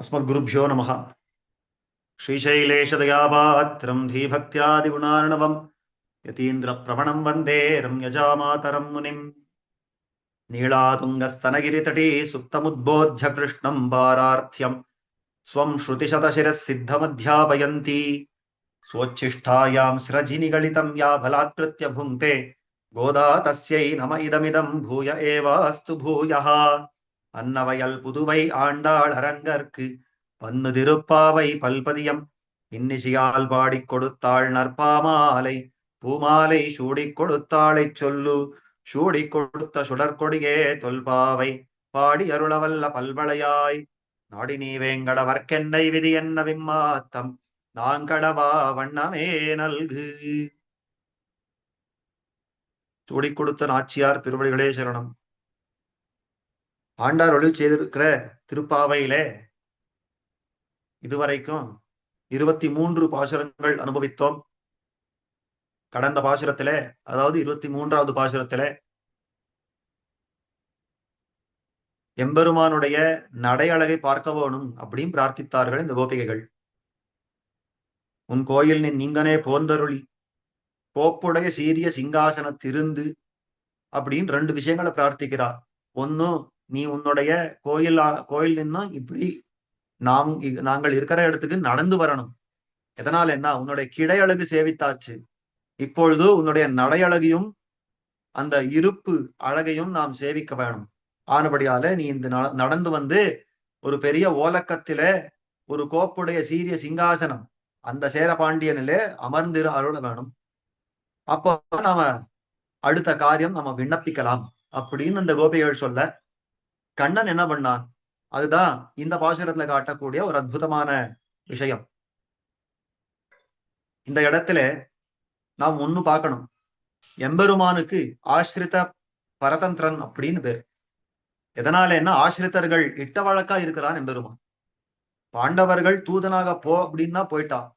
अस्मद्गुरुभ्यो नमः। श्रीशैलेशदयापात्रं धीभक्त्यादिगुणार्णवं यतीन्द्रप्रवणं वन्दे रम्यजामातरं मुनिम्। नीलातुङ्गस्तनगिरितटी सुप्तमुद्बोध्य कृष्णं पारार्थ्यं स्वं श्रुतिशतशिरः सिद्धमध्यापयन्ती स्वोच्छिष्टायां स्रजिनिगलितं या बलात्कृत्य भुङ्क्ते गोदा तस्यै नम इदमिदं भूय एवास्तु भूयः। அன்னவயல் புதுவை ஆண்டாள் அரங்கற்கு பன்னு திருப்பாவை பல்பதியம் இன்னிசியால் பாடிக் கொடுத்தாள் நற்பாமாலை பூமாலை சூடிக் கொடுத்தாளைச் சொல்லு சூடிக் கொடுத்த சுடற்கொடியே தொல்பாவை பாடி அருளவல்ல பல்வளையாய் நாடி நீ வேங்கடவர்க்கென்னை விதி என்ன விம்மாத்தம் நாங்கடவா வண்ணமே நல்கு. சூடிக் கொடுத்த நாச்சியார் திருவடிகளே சரணம். ஆண்டார் அருள் செய்திருக்கிற திருப்பாவையிலே இதுவரைக்கும் 23 பாசுரங்கள் அனுபவித்தோம். கடந்த பாசுரத்திலே, அதாவது 23வது பாசுரத்திலே எம்பெருமானுடைய நடையழகை பார்க்க வேணும் அப்படின்னு பிரார்த்தித்தார்கள் இந்த கோபிகைகள். உன் கோயில் நீங்கனே போந்தருளி கோப்புடைய சீரிய சிங்காசனத்திருந்து அப்படின்னு 2 விஷயங்களை பிரார்த்திக்கிறார். ஒன்னும் நீ உன்னுடைய கோயில் நின்னும் இப்படி நாங்கள் இருக்கிற இடத்துக்கு நடந்து வரணும். எதனால என்ன, உன்னுடைய கிடையழகு சேவித்தாச்சு, இப்பொழுது உன்னுடைய நடையழகையும் அந்த இருப்பு அழகையும் நாம் சேவிக்க வேணும். ஆனபடியால நீ இந்த நடந்து வந்து ஒரு பெரிய ஓலக்கத்தில ஒரு கோப்புடைய சீரிய சிங்காசனம் அந்த சேரபாண்டியனிலே அமர்ந்திரு அருள வேணும். அப்போ நாம அடுத்த காரியம் நம்ம விண்ணப்பிக்கலாம் அப்படின்னு அந்த கோபிகள் சொல்ல, கண்ணன் என்ன பண்ணான், அதுதான் இந்த பாசுரத்துல காட்டக்கூடிய ஒரு அற்புதமான விஷயம். இந்த இடத்துல நாம் ஒண்ணு பார்க்கணும், எம்பெருமானுக்கு ஆசிரித பரதந்திரன் அப்படின்னு பேர். எதனால என்ன, ஆசிரித்தர்கள் இட்ட வழக்கா இருக்கிறான் எம்பெருமான். பாண்டவர்கள் தூதனாக போ அப்படின்னா போயிட்டான்,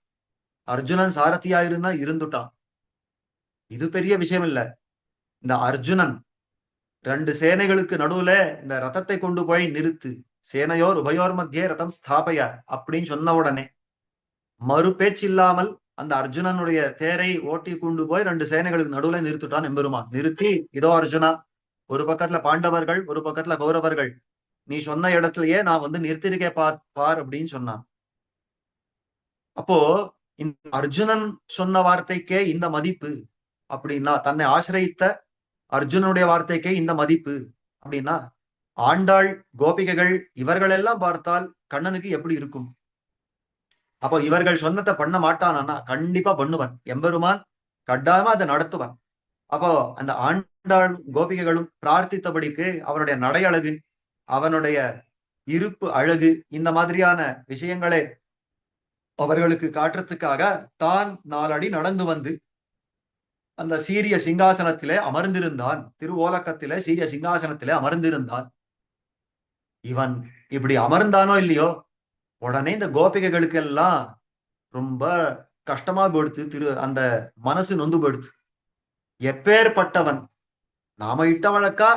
அர்ஜுனன் சாரதியா இருந்தா இருந்துட்டான். இது பெரிய விஷயம் இல்ல. இந்த அர்ஜுனன் 2 சேனைகளுக்கு நடுவுல இந்த ரதத்தை கொண்டு போய் நிறுத்து, சேனையோர் உபயோர் மத்தியே ரதம் ஸ்தாபய அப்படின்னு சொன்ன உடனே மறு பேச்சு இல்லாமல் அந்த அர்ஜுனனுடைய தேரை ஓட்டி கொண்டு போய் 2 சேனைகளுக்கு நடுவுல நிறுத்திட்டான் எம்பெருமான். நிறுத்தி, இதோ அர்ஜுனா, ஒரு பக்கத்துல பாண்டவர்கள் ஒரு பக்கத்துல கௌரவர்கள், நீ சொன்ன இடத்துலயே நான் வந்து நிறுத்திருக்கே பார் அப்படின்னு சொன்னான். அப்போ இந்த அர்ஜுனன் சொன்ன வார்த்தைக்கே இந்த மதிப்பு அப்படின்னா, தன்னை ஆசிரியித்த அர்ஜுனனுடைய வார்த்தைக்கே இந்த மதிப்பு அப்படின்னா, ஆண்டாள் கோபிகைகள் இவர்களெல்லாம் பார்த்தால் கண்ணனுக்கு எப்படி இருக்கும்? அப்போ இவர்கள் சொன்னதை பண்ண மாட்டானா, கண்டிப்பா பண்ணுவன் எம்பெருமான், கட்டாயமா அதை நடத்துவன். அப்போ அந்த ஆண்டாள் கோபிகைகளும் பிரார்த்தித்தபடிக்கு அவனுடைய நடையழகு, அவனுடைய இருப்பு அழகு, இந்த மாதிரியான விஷயங்களை அவர்களுக்கு காட்டுறதுக்காக தான் 4 அடி நடந்து வந்து அந்த சீரிய சிங்காசனத்திலே அமர்ந்திருந்தான். திருவோலக்கத்திலே சீரிய சிங்காசனத்திலே அமர்ந்திருந்தான். இவன் இப்படி அமர்ந்தானோ இல்லையோ, உடனே இந்த கோபிகைகளுக்கு எல்லாம் ரொம்ப கஷ்டமா போயிடுத்து. அந்த மனசு நொந்து போயிடுத்து. எப்பேற்பட்டவன், நாம இட்ட வழக்கா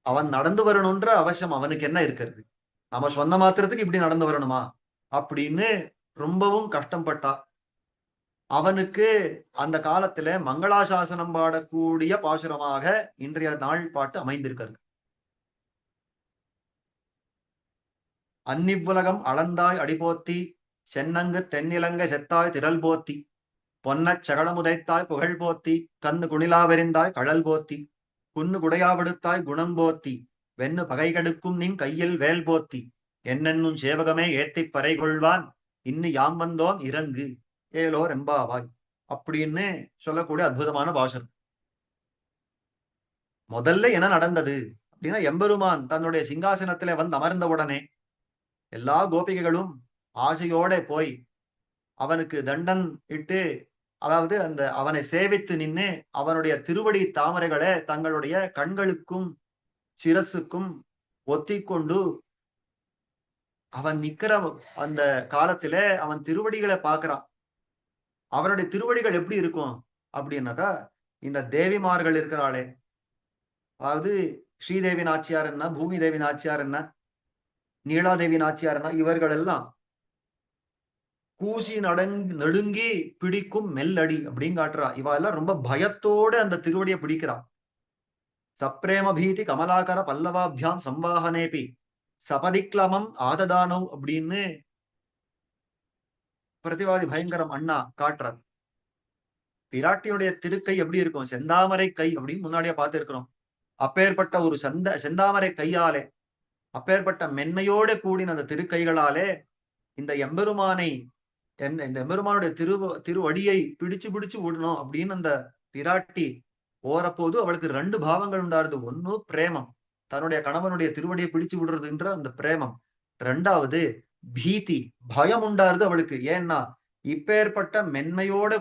அவன் நடந்து வரணும்ன்ற அவசியம் அவனுக்கு என்ன இருக்கிறது? நாம சொன்ன மாத்திரத்துக்கு இப்படி நடந்து வரணுமா அப்படின்னு ரொம்பவும் கஷ்டப்பட்டா. அவனுக்கு அந்த காலத்துல மங்களாசாசனம் பாடக்கூடிய பாசுரமாக இன்றைய நாள் பாட்டு அமைந்திருக்கிறது. அன்னிவ்வுலகம் அளந்தாய் அடிபோத்தி, சென்னங்கு தென்னிலங்கை செத்தாய் திரள் போத்தி, பொன்னச் சகடமுதைத்தாய் புகழ் போத்தி, கண்ணு குணிலாவெறிந்தாய் கழல் போத்தி, குன்னு குடையாவிடுத்தாய் குணம் போத்தி, வெண்ணு பகை கெடுக்கும் நின் கையில் வேல் போத்தி, என்னென்னும் சேவகமே ஏத்திப் பறை கொள்வான், இன்னு யாம் வந்தோம் இறங்கு ஏலோர் எம்பாவாய் அப்படின்னு சொல்லக்கூடிய அற்புதமான பாசுரம். முதல்ல என்ன நடந்தது அப்படின்னா, எம்பெருமான் தன்னுடைய சிங்காசனத்திலே வந்து அமர்ந்த உடனே எல்லா கோபிகைகளும் ஆசையோட போய் அவனுக்கு தண்டன் இட்டு, அதாவது அந்த அவனை சேவித்து நின்று அவனுடைய திருவடி தாமரைகளை தங்களுடைய கண்களுக்கும் சிரசுக்கும் ஒத்திக்கொண்டு அவன் நிக்கிற அந்த காலத்தில அவன் திருவடிகளை பார்க்கிறான். அவனுடைய திருவடிகள் எப்படி இருக்கும் அப்படின்னாக்கா, இந்த தேவிமார்கள் இருக்கிறாளே, அதாவது ஸ்ரீதேவி நாச்சியார் என்ன, பூமி தேவி நாச்சியார் என்ன, நீலாதேவி நாச்சியார்னா இவர்கள் எல்லாம் கூசி நடுங்கி பிடிக்கும் மெல்லடி அப்படின்னு காட்டுறா. இவ எல்லாம் ரொம்ப பயத்தோட அந்த திருவடியை பிடிக்கிறா. சப்ரேம பீதி கமலாகர பல்லவாபியாம் சம்வாகனேபி சபதிக்லமம் ஆததானவ் அப்படின்னு பிரதிவாதி பயங்கரம் அண்ணா காட்டுறார். பிராட்டியுடைய திருக்கை எப்படி இருக்கும்? செந்தாமரை கை அப்படின்னு முன்னாடியே பார்த்து இருக்கிறோம். அப்பேற்பட்ட ஒரு செந்தாமரை கையாலே, அப்பேற்பட்ட மென்மையோட கூடின அந்த திருக்கைகளாலே இந்த எம்பெருமானை இந்த எம்பெருமானுடைய திருவடியை பிடிச்சு பிடிச்சு விடணும் அப்படின்னு அந்த பிராட்டி போறபோது அவளுக்கு ரெண்டு பாவங்கள் உண்டாருது. ஒன்னு பிரேமம், தன்னுடைய கணவனுடைய திருவடியை பிடிச்சு விடுறதுன்ற அந்த பிரேமம். ரெண்டாவது பீதி, பயம் உண்டாருது அவளுக்கு. ஏன்னா இப்பேற்பட்ட மென்மையோட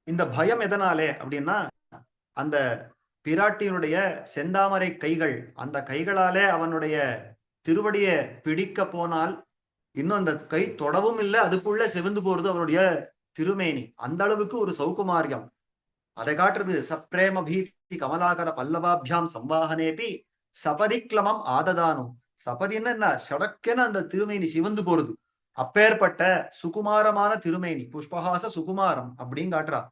இந்த பயம் எதனாலே அப்படின்னா அந்த பிராட்டியினுடைய செந்தாமரை கைகள், அந்த கைகளாலே அவனுடைய திருவடியை பிடிக்க போனால் இன்னும் அந்த கை தொடவும் இல்லை, அதுக்குள்ள செவந்து போறது அவனுடைய திருமேனி. அந்த அளவுக்கு ஒரு சௌகுமாரியம் அதை காட்டுறது. சப்ரேம பீதி கமலாகர பல்லவாபியாம் சம்வாகனேபி சபதிக்லமம் ஆததானும். சபதின்னு என்ன? சடக்கென அந்த திருமேனி சிவந்து போறது. அப்பேற்பட்ட சுகுமாரமான திருமேனி, புஷ்பஹாச சுகுமாரம் அப்படின்னு காட்டுறா.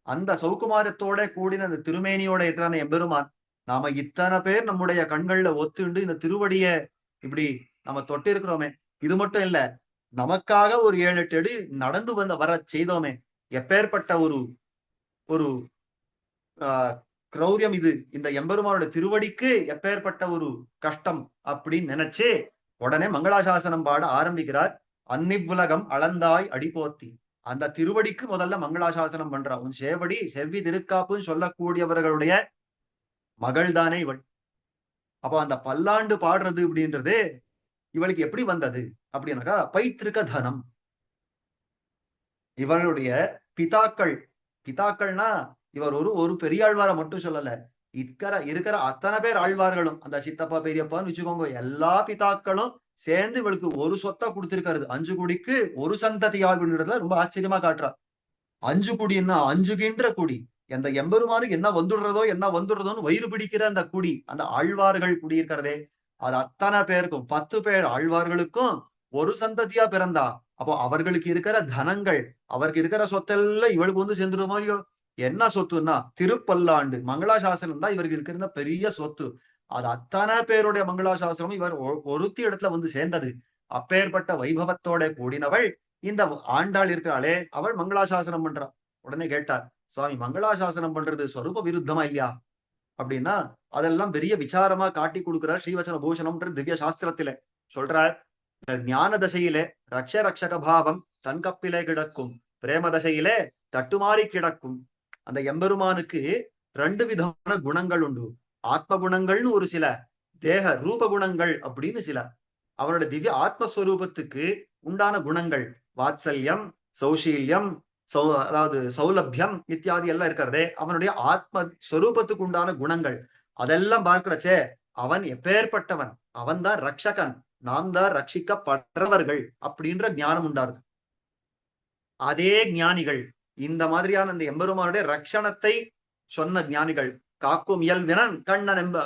அந்த சௌகுமாரத்தோட கூடின அந்த திருமேனியோட இருக்கிறான எம்பெருமான். நாம இத்தனை பேர் நம்முடைய கண்கள்ல ஒத்துண்டு இந்த திருவடிய இப்படி நம்ம தொட்டு இருக்கிறோமே. இது மட்டும் இல்ல, நமக்காக ஒரு 7-8 அடி நடந்து வர செய்தோமே. எப்பேற்பட்ட ஒரு ஒரு கிரௌரியம் இது! இந்த எம்பெருமானோட திருவடிக்கு எப்பேற்பட்ட ஒரு கஷ்டம் அப்படின்னு நினைச்சு உடனே மங்களாசாசனம் பாட ஆரம்பிக்கிறார். அன்னிவ்வுலகம் அளந்தாய் அடிபோத்தி. அந்த திருவடிக்கு முதல்ல மங்களாசாசனம் பண்றா. உன் சேவடி செவ்வி திருக்காப்புன்னு சொல்லக்கூடியவர்களுடைய மகள் தானே இவள். அப்போ அந்த பல்லாண்டு பாடுறது அப்படின்றது இவளுக்கு எப்படி வந்தது அப்படின்னாக்கா பைத்திருக்க தனம். இவளுடைய பிதாக்கள்னா இவர் ஒரு பெரிய ஆழ்வாரை மட்டும் சொல்லல. இருக்கிற அத்தனை பேர் ஆழ்வார்களும், அந்த சித்தப்பா பெரியப்பான்னு வச்சுக்கோங்க, எல்லா பிதாக்களும் சேர்ந்து இவளுக்கு ஒரு சொத்தை கொடுத்திருக்காரு. 5 குடிக்கு ஒரு சந்ததி ஆழ்வுன்றதுல ரொம்ப ஆச்சரியமா காட்டுறா. 5 குடின்னா 5கின்ற குடி. எந்த எம்பெருமானுக்கு என்ன வந்துடுறதோன்னு வயிறு பிடிக்கிற அந்த குடி, அந்த ஆழ்வார்கள் குடியிருக்கிறதே, அது அத்தனை பேருக்கும் 10 பேர் ஆழ்வார்களுக்கும் ஒரு சந்ததியா பிறந்தா. அப்போ அவர்களுக்கு இருக்கிற தனங்கள், அவருக்கு இருக்கிற சொத்தெல்லாம் இவளுக்கு வந்து சேர்ந்துடுமோ இல்லையோ? என்ன சொத்துன்னா திருப்பல்லாண்டு மங்களாசாசனம் தான் இவருக்கு இருக்கிற பெரிய சொத்து. அது அத்தனை பேருடைய மங்களாசாசனமும் இவர் ஒருத்தி இடத்துல வந்து சேர்ந்தது. அப்பேற்பட்ட வைபவத்தோட கூடினவள் இந்த ஆண்டாள் இருக்கிறாளே, அவள் மங்களாசாசனம் பண்றா. உடனே கேட்டார் சுவாமி, மங்களாசாசனம் பண்றது ஸ்வரூப விருத்தமா இல்லையா அப்படின்னா அதெல்லாம் பெரிய விசாரமா காட்டி கொடுக்கிறார் ஸ்ரீவச்சன பூஷணம்ன்ற திவ்ய சாஸ்திரத்திலே சொல்றார். ஞான தசையிலே ரக்ஷக பாவம் தன் கப்பிலே கிடக்கும், பிரேம தசையிலே தட்டுமாறி கிடக்கும். அந்த எம்பெருமானுக்கு 2 விதமான குணங்கள் உண்டு. ஆத்ம குணங்கள்னு ஒரு சில, தேக ரூப குணங்கள் அப்படின்னு சில. அவனோட திவ்ய ஆத்மஸ்வரூபத்துக்கு உண்டான குணங்கள் வாத்சல்யம், சௌஷீல்யம், அதாவது சௌலபியம் இத்தியாதி எல்லாம் இருக்கிறதே அவனுடைய ஆத்மஸ்வரூபத்துக்கு உண்டான குணங்கள். அதெல்லாம் பார்க்கிறச்சே அவன் எப்பேற்பட்டவன், அவன் தான் ரக்ஷகன், நாம் தான் ரட்சிக்கப்படுறவர்கள் அப்படின்ற ஞானம் உண்டாருது. அதே ஞானிகள் இந்த மாதிரியான அந்த எம்பெருமானுடைய ரட்சணத்தை சொன்ன ஞானிகள், காக்கும் இயல்வினன்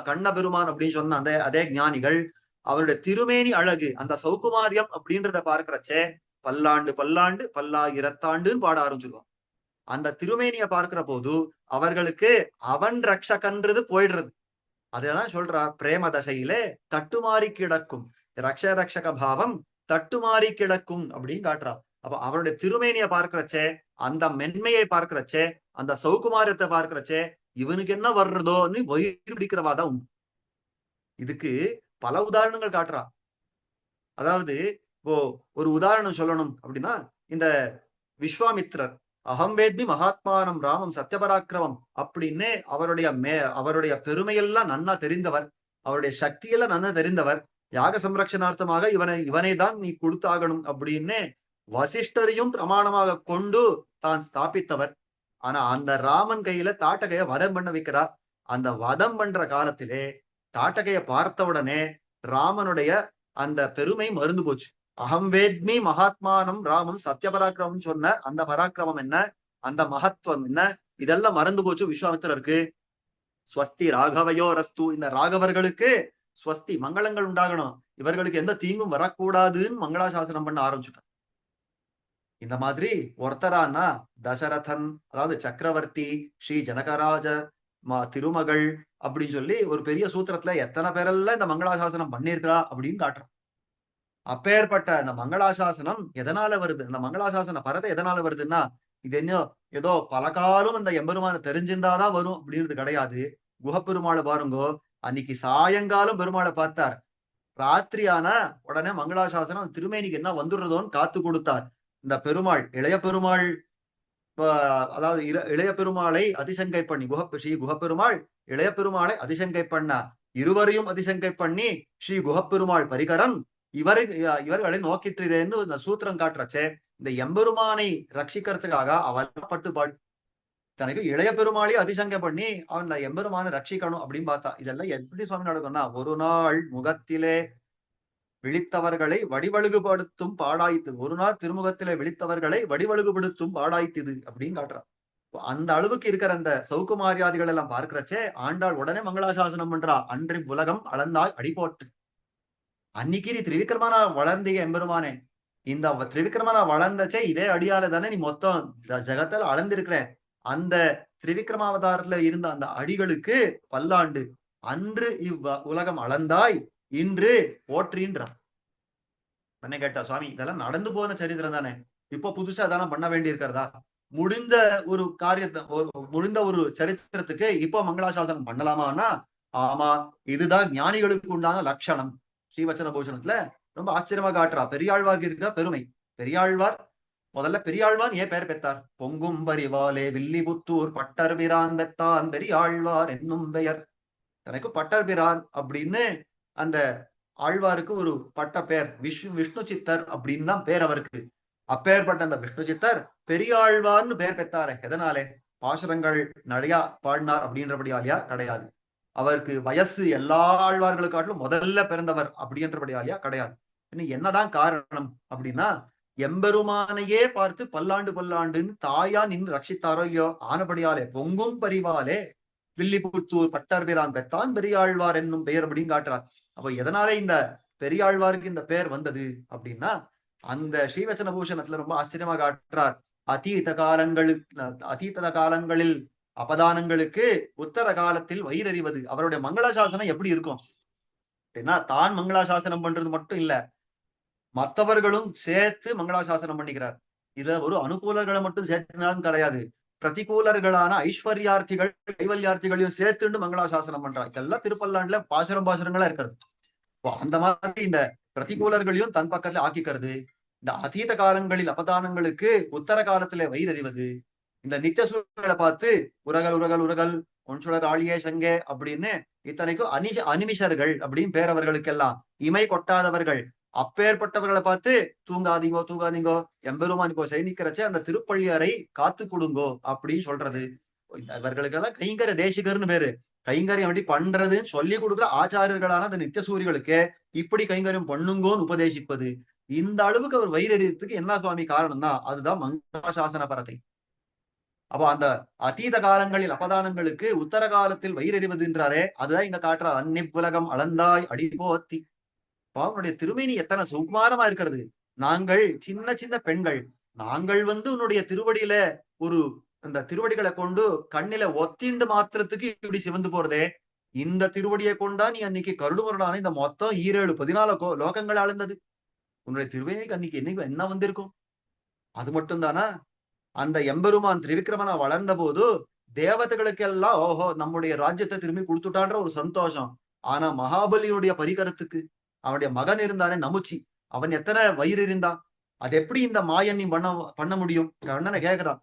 கண்ண பெருமான் அப்படின்னு சொன்ன அந்த அதே ஞானிகள் அவருடைய திருமேனி அழகு, அந்த சௌகுமாரியம் அப்படின்றத பார்க்கிறச்சே பல்லாண்டு பல்லாண்டு பல்லாயிரத்தாண்டுன்னு பாட ஆரம்பிச்சிருவோம். அந்த திருமேனிய பார்க்கிற போது அவர்களுக்கு அவன் ரக்ஷகன்றது போயிடுறது. அதுதான் சொல்றா, பிரேம தசையிலே தட்டுமாறி கிடக்கும் ரக்ஷக பாவம் தட்டுமாறி கிடக்கும் அப்படின்னு காட்டுறா. அப்ப அவருடைய திருமேனிய பார்க்கிறச்சே, அந்த மென்மையை பார்க்கிறச்சே, அந்த சௌகுமாரியத்தை பார்க்கிறச்சே இவனுக்கு என்ன வர்றதோன்னு வயிறு பிடிக்கிறவாதான் உண்டு. இதுக்கு பல உதாரணங்கள் காட்டுறா. அதாவது இப்போ ஒரு உதாரணம் சொல்லணும் அப்படின்னா, இந்த விஸ்வாமித்ரர் அகம் வேத்மி மகாத்மானம் ராமம் சத்யபராக்கிரமம் அப்படின்னு அவருடைய பெருமையெல்லாம் நன்னா தெரிந்தவர், அவருடைய சக்தியெல்லாம் நன்னா தெரிந்தவர். யாக சம்ரட்சணார்த்தமாக இவனை தான் நீ கொடுத்தாகணும் அப்படின்னு வசிஷ்டரையும் பிரமாணமாக கொண்டு தான் ஸ்தாபித்தவர். ஆனா அந்த ராமன் கையில தாட்டகைய வதம் பண்ண வைக்கிறார். அந்த வதம் பண்ற காலத்திலே தாட்டகைய பார்த்தவுடனே ராமனுடைய அந்த பெருமை மறந்து போச்சு. அகம் வேத்மி மகாத்மானம் ராமம் சத்ய பராக்கிரமம் சொன்ன அந்த பராக்கிரமம் என்ன, அந்த மகத்துவம் என்ன, இதெல்லாம் மறந்து போச்சு விஸ்வாமித்திரருக்கு. ஸ்வஸ்தி ராகவயோ ரஸ்து, இந்த ராகவர்களுக்கு ஸ்வஸ்தி மங்களங்கள் உண்டாகணும், இவர்களுக்கு எந்த தீங்கும் வரக்கூடாதுன்னு மங்களாசாசனம் பண்ண ஆரம்பிச்சுட்டான். இந்த மாதிரி ஒருத்தரானா தசரதன், அதாவது சக்கரவர்த்தி, ஸ்ரீ ஜனகராஜ திருமகள் அப்படின்னு சொல்லி ஒரு பெரிய சூத்திரத்துல எத்தனை பேரெல்லாம் இந்த மங்களாசாசனம் பண்ணியிருக்கிறா அப்படின்னு காட்டுறான். அப்பேற்பட்ட இந்த மங்களாசாசனம் எதனால வருது, இந்த மங்களாசாசன பரதை எதனால வருதுன்னா, இது என்ன ஏதோ பல காலம் இந்த எம்பெருமான தெரிஞ்சிருந்தாதான் வரும் அப்படின்றது கிடையாது. குஹப்பெருமாளை பாருங்கோ, அன்னைக்கு சாயங்காலம் பெருமாளை பார்த்தார், ராத்திரி ஆனா உடனே மங்களாசாசனம் திருமேனிக்கு என்ன வந்துடுறதோன்னு காத்து கொடுத்தார். இந்த பெருமாள் இளைய பெருமாள், அதாவது இளைய பெருமாளை அதிசங்கை பண்ணி ஸ்ரீ குஹப்பெருமாள் இளைய பெருமாளை அதிசங்கை பண்ணா, இருவரையும் அதிசங்கை பண்ணி ஸ்ரீ குஹப்பெருமாள் பரிகரம் இவர்களை நோக்கிட்டுறேன்னு இந்த சூத்திரம் காட்டுறச்சே, இந்த எம்பெருமானை ரட்சிக்கிறதுக்காக அவன் பட்டுப்பாடு தனக்கு இளைய பெருமாளையும் அதிசங்கை பண்ணி அவன் எம்பெருமானை ரட்சிக்கணும் அப்படின்னு பார்த்தா. இதெல்லாம் எப்படி சுவாமி நடக்கும்னா, ஒரு நாள் முகத்திலே விழித்தவர்களை வடிவழுகுபடுத்தும் பாடாய்த்து, ஒரு நாள் திருமுகத்திலே விழித்தவர்களை வடிவழுகுபடுத்தும் பாடாய்த்துது அப்படின்னு காட்டுறான். அந்த அளவுக்கு இருக்கிற அந்த சௌக்குமாரியாதிகள் எல்லாம் பார்க்கிறச்சே ஆண்டாள் உடனே மங்களாசாசனம் பண்றா. அன்றி உலகம் அளந்தாய் அடிபோட்டு, அன்னைக்கு நீ திரிவிக்ரமனா வளர்ந்தீங்க எம்பெருமானே, இந்த திரிவிக்ரமனா வளர்ந்தச்சே இதே அடியால தானே நீ மொத்தம் ஜெகத்துல அளந்திருக்கிற, அந்த திரிவிக்ரமாவதாரத்துல இருந்த அந்த அடிகளுக்கு பல்லாண்டு, அன்று உலகம் அளந்தாய் இன்று போற்றின்றான். என்ன கேட்டா, சுவாமி இதெல்லாம் நடந்து போன சரித்திரம் தானே, இப்போ புதுசா அதெல்லாம் பண்ண வேண்டி இருக்கிறதா, முடிந்த ஒரு காரியத்தை முடிந்த ஒரு சரித்திரத்துக்கு இப்போ மங்களாசாசனம் பண்ணலாமான்னா, ஆமா இதுதான் ஞானிகளுக்கு உண்டான லட்சணம். ஸ்ரீவச்சன பூஷணத்துல ரொம்ப ஆச்சரியமா காட்டுறா. பெரியாழ்வார்க்கு இருக்க பெருமை. பெரியாழ்வார் முதல்ல பெரியாழ்வார் ஏன் பெயர் பெற்றார், பொங்கும் பரிவாலே வில்லிபுத்தூர் பட்டர்பிரான் பெத்தான் பெரியாழ்வார் என்னும் பெயர். எனக்கு பட்டர்பிரான் அப்படின்னு அந்த ஆழ்வாருக்கு ஒரு பட்ட பேர், விஷ்ணு சித்தர் அப்படின்னு தான் பேர் அவருக்கு. அப்பேற்பட்ட அந்த விஷ்ணு சித்தர் பெரியாழ்வார்னு பெயர் பெற்றாரே எதனாலே, பாசுரங்கள் நிறையா பாடினார் அப்படின்றபடியாலியா கிடையாது, அவருக்கு வயசு எல்லா ஆழ்வார்களுக்காட்டிலும் முதல்ல பிறந்தவர் அப்படின்றபடியாலியா கிடையாது. இன்னும் என்னதான் காரணம் அப்படின்னா, எம்பெருமானையே பார்த்து பல்லாண்டு பல்லாண்டுன்னு தாயா நின்று ரட்சித்தாரோ இல்லையோ, ஆனபடியாலே பொங்கும் பரிவாலே வில்லிபுத்தூர் பட்டர்பிரான் பெத்தான் பெரியாழ்வார் என்னும் பெயர் அப்படின்னு காட்டுறார். அப்போ எதனால இந்த பெரியாழ்வாருக்கு இந்த பெயர் வந்தது அப்படின்னா, அந்த ஸ்ரீவச்சன பூஷணத்துல ரொம்ப ஆச்சரியமா காட்டுறார். அதீத காலங்களில் அபதானங்களுக்கு உத்தர காலத்தில் வயிறறிவது. அவருடைய மங்களாசாசனம் எப்படி இருக்கும் அப்படின்னா, தான் மங்களாசாசனம் பண்றது மட்டும் இல்ல, மற்றவர்களும் சேர்த்து மங்களாசாசனம் பண்ணிக்கிறார். இத ஒரு அனுகூலர்களை மட்டும் சேர்த்துனாலும் கிடையாது, பிரதிகூலர்களான ஐஸ்வர்யார்த்திகள் கைவல்யார்த்திகளையும் சேர்த்துண்டு மங்களாசாசனம் பண்றார். இதெல்லாம் திருப்பல்லாண்டுல பாசுரங்களா இருக்கிறது. அந்த மாதிரி இந்த பிரதிகூலர்களையும் தன் பக்கத்துல ஆக்கிக்கிறது, இந்த அதீத காலங்களில் அபதானங்களுக்கு உத்தர காலத்துல வயிறறிவது, இந்த நித்திய சூழலை பார்த்து உரகல் உரகல் உரகல் ஒன்சுடர் ஆழியே சங்கே அப்படின்னு இத்தனைக்கும் அனிமிஷர்கள் அப்படின்னு பேரவர்களுக்கெல்லாம் இமை கொட்டாதவர்கள், அப்பேற்பட்டவர்களை பார்த்து தூங்காதீங்கோ தூங்காதீங்கோ எம்பெருமான் இப்போ சைனிக்கிறச்சே அந்த திருப்பள்ளியரை காத்து கொடுங்கோ அப்படின்னு சொல்றது. இவர்களுக்கெல்லாம் கைங்கர தேசிகர்னு பேரு. கைங்கரியம் எப்படி பண்றதுன்னு சொல்லி கொடுக்குற ஆச்சாரியர்களான அந்த நித்திய சூரிகளுக்கு இப்படி கைங்கரியம் பண்ணுங்கோன்னு உபதேசிப்பது. இந்த அளவுக்கு அவர் வயிறறியத்துக்கு என்ன சுவாமி காரணம்னா, அதுதான் மங்களாசாசன பரத்தை. அப்போ அந்த அதீத காலங்களில் அபதானங்களுக்கு உத்தர காலத்தில் வயிறறிவதுன்றாரே, அதுதான் இங்க காட்டுற. அன்னி உலகம் அளந்தாய் அடிபோத்தி. அவனுடைய திருமேனி எத்தனை சுகுமாரமா இருக்கிறது. நாங்கள் சின்ன சின்ன பெண்கள், நாங்கள் உன்னுடைய திருவடியில ஒரு அந்த திருவடிகளை கொண்டு கண்ணில ஒத்திண்டு மாத்திரத்துக்கு இப்படி சிவந்து போறதே, இந்த திருவடியை கொண்டா நீ அன்னைக்கு கருடுமுரடான இந்த மொத்தம் 14 லோகங்கள் ஆழ்ந்தது. உன்னுடைய திருவேணிக்கு அன்னைக்கு என்னைக்கு என்ன வந்திருக்கும். அது மட்டும் தானா, அந்த எம்பெருமான் திரிவிக்ரமனா வளர்ந்த போது தேவதைகளுக்கு எல்லாம் ஓஹோ நம்முடைய ராஜ்யத்தை திரும்பி கொடுத்துட்டான்ற ஒரு சந்தோஷம். ஆனா மகாபலியுடைய பரிகரத்துக்கு அவனுடைய மகன் இருந்தானே நமுச்சி, அவன் எத்தனை வயிறு இருந்தான். அது எப்படி இந்த மாயன் நீ பண்ண முடியும் கண்ணனை கேக்குறான்.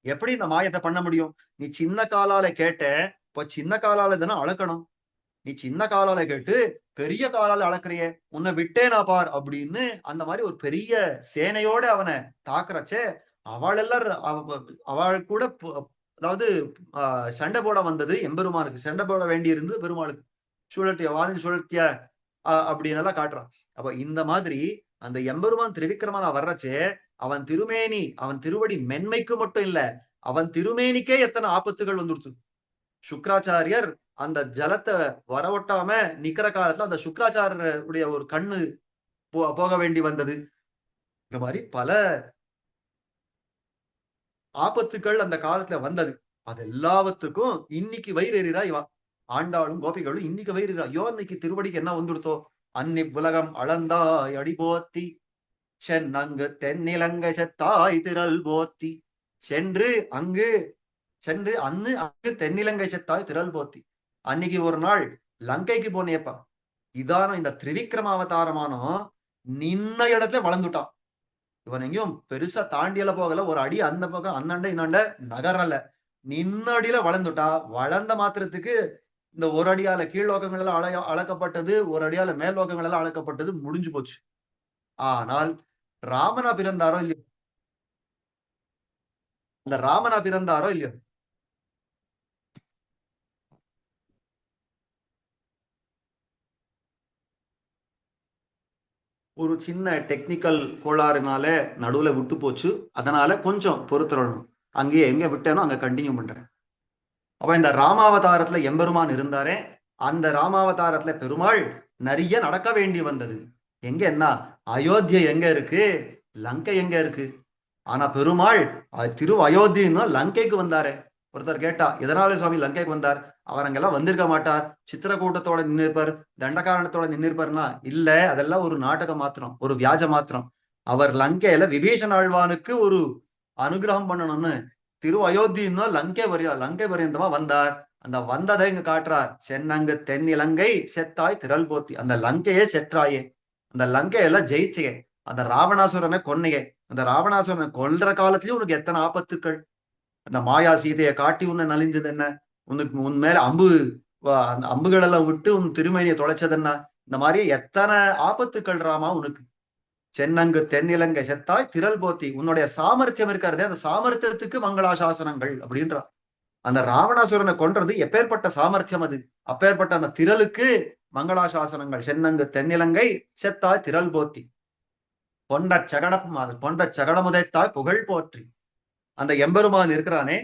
எப்படி இந்த மாயத்தை பண்ண முடியும், நீ சின்ன காலால கேட்ட, இப்ப சின்ன காலால தானே அளக்கணும், நீ சின்ன காலால கேட்டு பெரிய காலால அளக்குறியே, உன்னை விட்டே நான் பார் அப்படின்னு அந்த மாதிரி ஒரு பெரிய சேனையோட அவனை தாக்குறச்சே, அவள் எல்லாரும் அவள் கூட அதாவது சண்டை போட வந்தது எம்பெருமானுக்கு, சண்டை போட வேண்டி இருந்து பெருமாளுக்கு, சுழற்சிய வாதி சுழற்சிய அப்படின்னு எல்லாம் காட்டுறான். அப்ப இந்த மாதிரி அந்த எம்பெருமான் திரிவிக்ரமனா வர்றச்சே, அவன் திருமேனி அவன் திருவடி மென்மைக்கு மட்டும் இல்ல, அவன் திருமேனிக்கே எத்தனை ஆபத்துகள் வந்துடுச்சு. சுக்ராச்சாரியர் அந்த ஜலத்தை வரவட்டாம நிக்கிற காலத்துல அந்த சுக்ராச்சாரியருடைய ஒரு கண்ணு போக வேண்டி வந்தது. இந்த மாதிரி பல ஆபத்துக்கள் அந்த காலத்துல வந்தது. அது எல்லாவத்துக்கும் இன்னைக்கு வயிறு எறிறா இவா ஆண்டாளும் கோபிகளும் இன்னைக்கு வயிறு எறிறா. ஐயோ இன்னைக்கு திருவடிக்கு என்ன வந்துடுத்தோ, அன்னி உலகம் அளந்தாய் அடிபோத்தி சென்னங்கு தென்னிலங்கை செத்தாய் திரள் போத்தி சென்று அங்கு சென்று அங்கு தென்னிலங்கை செத்தாய் திரள் போத்தி. அன்னைக்கு ஒரு நாள் லங்கைக்கு போனேப்பா. இதான இந்த திரிவிக்ரமாவதாரமானோ நின்ன இடத்துல வளர்ந்துட்டான். இவன் எங்கேயும் பெருசா தாண்டியல போகல, ஒரு அடி அந்த பக்கம் அண்ணண்ட இன்னண்ட நகரல, நின்ன அடியில வளர்ந்துட்டா. வளர்ந்த மாத்திரத்துக்கு இந்த ஒரு அடியால கீழ்லோகங்கள் எல்லாம் அளக்கப்பட்டது, ஒரு அடியால மேல் லோகங்கள் எல்லாம் அளக்கப்பட்டது, முடிஞ்சு போச்சு. ஆனால் ராமனா பிறந்தாரோ இல்லையோ, அந்த ராமனா பிறந்தாரோ இல்லையோ, ஒரு சின்ன டெக்னிக்கல் கோளாறுனால நடுவுல விட்டு போச்சு. அதனால கொஞ்சம் பொறுத்துறணும். அங்கேயே எங்க விட்டேனோ அங்க கண்டினியூ பண்றேன். அப்ப இந்த ராமாவதாரத்துல எம்பெருமான் இருந்தாரே, அந்த ராமாவதாரத்துல பெருமாள் நிறைய நடக்க வேண்டி வந்தது. எங்க என்ன அயோத்தியை எங்க இருக்கு, லங்கை எங்க இருக்கு. ஆனா பெருமாள் திரு அயோத்தின்னு லங்கைக்கு வந்தாரு. ஒருத்தர் கேட்டா எதனால சுவாமி லங்கைக்கு வந்தார், அவர் அங்கெல்லாம் வந்திருக்க மாட்டார், சித்திரக்கூட்டத்தோட நின்னிருப்பார், தண்டகாரணத்தோட நின்னிருப்பார்னா இல்ல, அதெல்லாம் ஒரு நாடகம் மாத்திரம், ஒரு வியாஜ மாத்திரம். அவர் லங்கையில விபீஷன் ஆழ்வானுக்கு ஒரு அனுகிரகம் பண்ணணும்னு திரு அயோத்தின்னா லங்கை பரியந்தமா வந்தார். அந்த வந்ததை இங்க காட்டுறார். சென்னங்கு தென்னிலங்கை செத்தாய் திரள் போத்தி. அந்த லங்கையே செற்றாயே, அந்த லங்கையில ஜெயிச்சே, அந்த ராவணாசுரனை கொன்னையே. அந்த ராவணாசுரனை கொல்ற காலத்திலயும் உனக்கு எத்தனை ஆபத்துக்கள். அந்த மாயா சீதையை காட்டி உன்னை நலிஞ்சது என்ன, உனக்கு உன் மேல அந்த அம்புகள் எல்லாம் விட்டு உன் திருமேனியை தொலைச்சது என்ன. இந்த மாதிரி எத்தனை ஆபத்துக்கள் ராமா உனக்கு. சென்னங்கு தென்னிலங்கை செத்தாய் திரள் போத்தி. உன்னுடைய சாமர்த்தியம் இருக்கிறதே, அந்த சாமர்த்தியத்துக்கு மங்களாசாசனங்கள் அப்படின்றா. அந்த ராவணாசுரனை கொன்றது எப்பேற்பட்ட சாமர்த்தியம் அது. அப்பேற்பட்ட அந்த திரளுக்கு மங்களாசாசனங்கள். சென்னங்கு தென்னிலங்கை செத்தாய் திரள் போத்தி. கொண்ட சகடமுதைத்தாய் புகழ் போற்றி. அந்த எம்பெருமான் இருக்கிறானே,